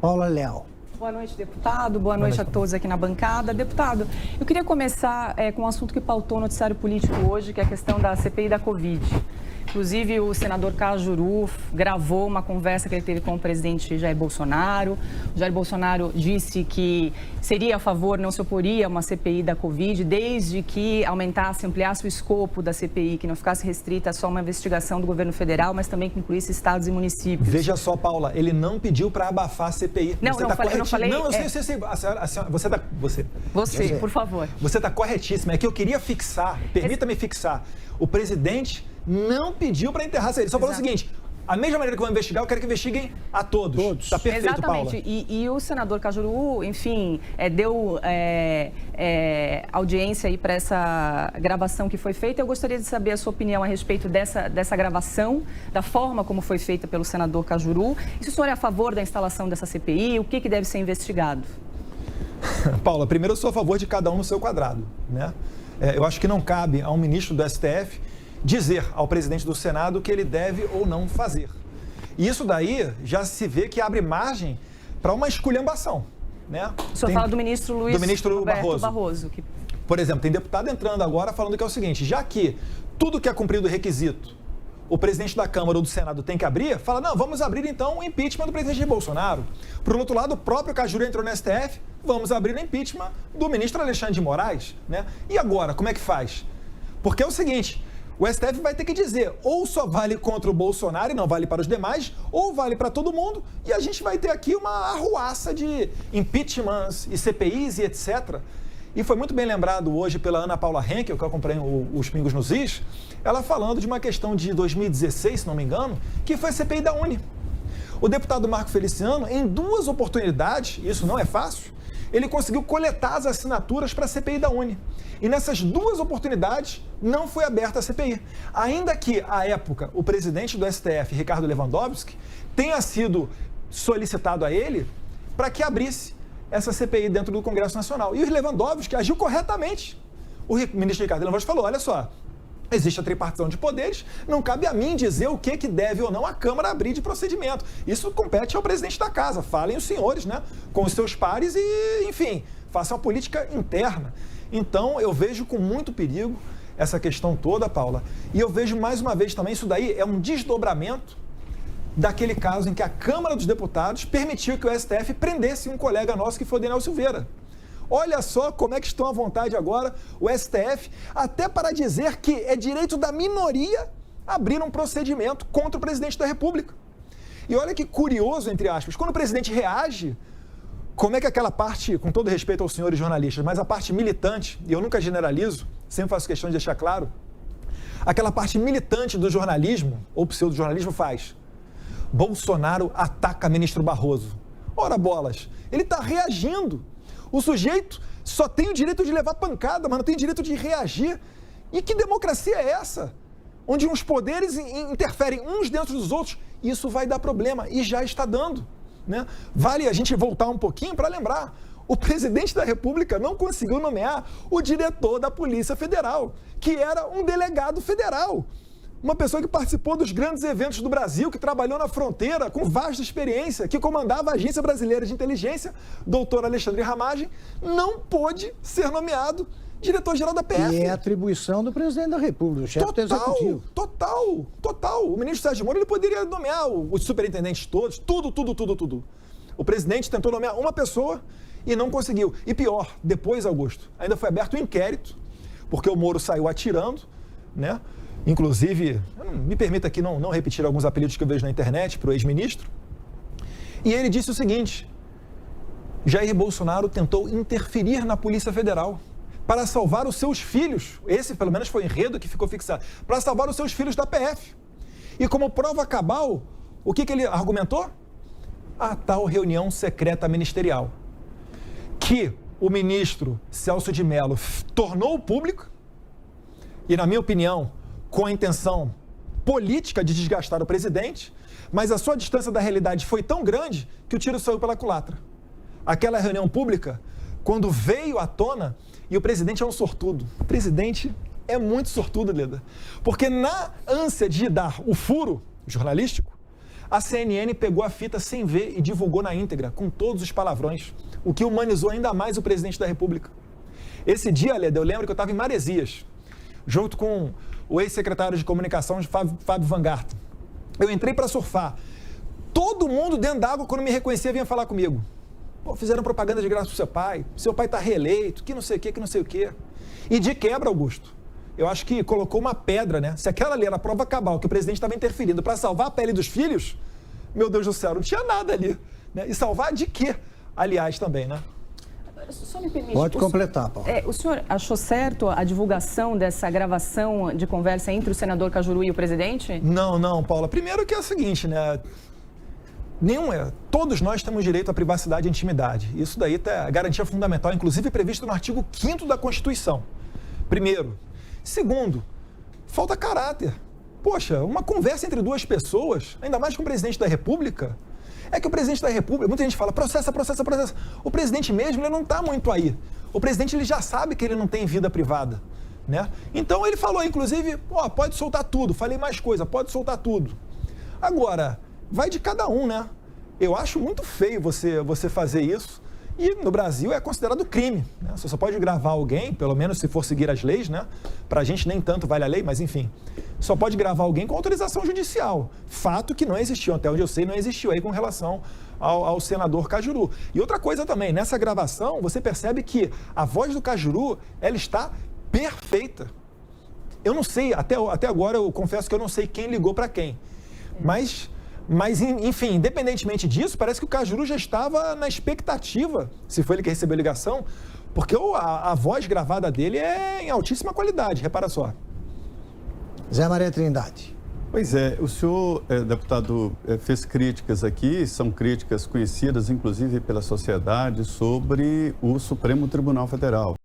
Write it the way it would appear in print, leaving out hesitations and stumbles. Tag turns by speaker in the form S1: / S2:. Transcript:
S1: Paula Leal.
S2: Boa noite, deputado. Boa noite a todos aqui na bancada. Deputado, eu queria começar com um assunto que pautou o noticiário político hoje, que é a questão da CPI da Covid. Inclusive, o senador Cajuru gravou uma conversa que ele teve com o presidente Jair Bolsonaro. O Jair Bolsonaro disse que seria a favor, não se oporia a uma CPI da Covid, desde que aumentasse, ampliasse o escopo da CPI, que não ficasse restrita a só uma investigação do governo federal, mas também que incluísse estados e municípios.
S3: Veja só, Paula, ele não pediu para abafar a CPI.
S2: Não, eu não falei.
S3: Não, eu sei. A senhora,
S2: Você, por favor.
S3: Você está corretíssima. É que eu queria fixar, permita-me fixar, o presidente não pediu para enterrar essa. Ele só falou o seguinte: a mesma maneira que vão investigar, eu quero que investiguem a todos. Está perfeito,
S2: exatamente.
S3: Paula.
S2: E o senador Cajuru, enfim, deu audiência aí para essa gravação que foi feita. Eu gostaria de saber a sua opinião a respeito dessa gravação, da forma como foi feita pelo senador Cajuru. E se o senhor é a favor da instalação dessa CPI, o que deve ser investigado?
S3: Paula, primeiro eu sou a favor de cada um no seu quadrado, né? Eu acho que não cabe a um ministro do STF dizer ao presidente do Senado o que ele deve ou não fazer. E isso daí já se vê que abre margem para uma esculhambação, né?
S2: O senhor fala do ministro Luiz Barroso. Que...
S3: Por exemplo, tem deputado entrando agora falando que é o seguinte: já que tudo que é cumprido o requisito, o presidente da Câmara ou do Senado tem que abrir, fala, não, vamos abrir então o impeachment do presidente Bolsonaro. Por outro lado, o próprio Cajuru entrou no STF, vamos abrir o impeachment do ministro Alexandre de Moraes, né? E agora, como é que faz? Porque é o seguinte: o STF vai ter que dizer, ou só vale contra o Bolsonaro e não vale para os demais, ou vale para todo mundo, e a gente vai ter aqui uma arruaça de impeachments e CPIs e etc. E foi muito bem lembrado hoje pela Ana Paula Henkel, que eu acompanho os Pingos nos Is, ela falando de uma questão de 2016, se não me engano, que foi a CPI da Uni. O deputado Marco Feliciano, em 2 oportunidades, isso não é fácil, ele conseguiu coletar as assinaturas para a CPI da Uni. E nessas 2 oportunidades não foi aberta a CPI. Ainda que, à época, o presidente do STF, Ricardo Lewandowski, tenha sido solicitado a ele para que abrisse essa CPI dentro do Congresso Nacional. E o Lewandowski agiu corretamente. O ministro Ricardo Lewandowski falou, olha só, existe a tripartição de poderes, não cabe a mim dizer o que deve ou não a Câmara abrir de procedimento. Isso compete ao presidente da casa. Falem os senhores, né, com os seus pares e, enfim, façam a política interna. Então, eu vejo com muito perigo essa questão toda, Paula, e eu vejo mais uma vez também, isso daí é um desdobramento daquele caso em que a Câmara dos Deputados permitiu que o STF prendesse um colega nosso que foi o Daniel Silveira. Olha só como é que estão à vontade agora o STF, até para dizer que é direito da minoria abrir um procedimento contra o presidente da República. E olha que curioso, entre aspas, quando o presidente reage, como é que aquela parte, com todo respeito aos senhores jornalistas, mas a parte militante, e eu nunca generalizo, sempre faço questão de deixar claro, aquela parte militante do jornalismo, ou pseudo-jornalismo, faz: Bolsonaro ataca ministro Barroso. Ora bolas, ele está reagindo. O sujeito só tem o direito de levar pancada, mas não tem o direito de reagir. E que democracia é essa? Onde uns poderes interferem uns dentro dos outros. Isso vai dar problema, e já está dando, né? Vale a gente voltar um pouquinho para lembrar. O presidente da República não conseguiu nomear o diretor da Polícia Federal, que era um delegado federal. Uma pessoa que participou dos grandes eventos do Brasil, que trabalhou na fronteira com vasta experiência, que comandava a Agência Brasileira de Inteligência, doutor Alexandre Ramagem, não pôde ser nomeado diretor-geral da PF.
S1: E é atribuição do presidente da República, o chefe do Executivo.
S3: Total. O ministro Sérgio Moro, ele poderia nomear os superintendentes todos, tudo. O presidente tentou nomear uma pessoa e não conseguiu. E pior, depois, Augusto, ainda foi aberto um inquérito, porque o Moro saiu atirando, né? Inclusive, me permita aqui não repetir alguns apelidos que eu vejo na internet para o ex-ministro. E ele disse o seguinte: Jair Bolsonaro tentou interferir na Polícia Federal para salvar os seus filhos. Esse, pelo menos, foi o enredo que ficou fixado. Para salvar os seus filhos da PF. E como prova cabal, o que ele argumentou? A tal reunião secreta ministerial, que o ministro Celso de Mello tornou público e, na minha opinião, com a intenção política de desgastar o presidente, mas a sua distância da realidade foi tão grande que o tiro saiu pela culatra. Aquela reunião pública, quando veio à tona, e o presidente é um sortudo. O presidente é muito sortudo, Leda, porque na ânsia de dar o furo jornalístico, a CNN pegou a fita sem ver e divulgou na íntegra, com todos os palavrões, o que humanizou ainda mais o presidente da República. Esse dia, Leda, eu lembro que eu estava em Maresias, junto com o ex-secretário de comunicação, Fábio Van Garten. Eu entrei para surfar. Todo mundo dentro d'água, quando me reconhecia, vinha falar comigo. Pô, fizeram propaganda de graça pro seu pai está reeleito, que não sei o quê, que não sei o quê. E de quebra, Augusto, eu acho que colocou uma pedra, né? Se aquela ali era a prova cabal, que o presidente estava interferindo para salvar a pele dos filhos, meu Deus do céu, não tinha nada ali. Né? E salvar de quê? Aliás, também, né?
S2: Só me permite,
S1: Pode completar, Paulo.
S2: O senhor achou certo a divulgação dessa gravação de conversa entre o senador Cajuru e o presidente?
S3: Não, Paula. Primeiro que é o seguinte, né? Todos nós temos direito à privacidade e intimidade. Isso daí é garantia fundamental, inclusive previsto no artigo 5º da Constituição. Primeiro. Segundo, falta caráter. Poxa, uma conversa entre duas pessoas, ainda mais com o presidente da República, é que o presidente da República, muita gente fala, processa. O presidente mesmo, ele não está muito aí. O presidente, ele já sabe que ele não tem vida privada, né? Então, ele falou, inclusive, pode soltar tudo. Falei mais coisa, pode soltar tudo. Agora, vai de cada um, né? Eu acho muito feio você fazer isso. E no Brasil é considerado crime, né? Você só pode gravar alguém, pelo menos se for seguir as leis, né? Pra gente nem tanto vale a lei, mas enfim. Só pode gravar alguém com autorização judicial. Fato que não existiu, até onde eu sei, não existiu aí com relação ao senador Cajuru. E outra coisa também, nessa gravação, você percebe que a voz do Cajuru, ela está perfeita. Eu não sei, até agora eu confesso que eu não sei quem ligou para quem. Mas, enfim, independentemente disso, parece que o Cajuru já estava na expectativa, se foi ele que recebeu a ligação, porque a voz gravada dele é em altíssima qualidade, repara só.
S1: Zé Maria Trindade.
S4: Pois é, o senhor, deputado, fez críticas aqui, são críticas conhecidas, inclusive, pela sociedade, sobre o Supremo Tribunal Federal.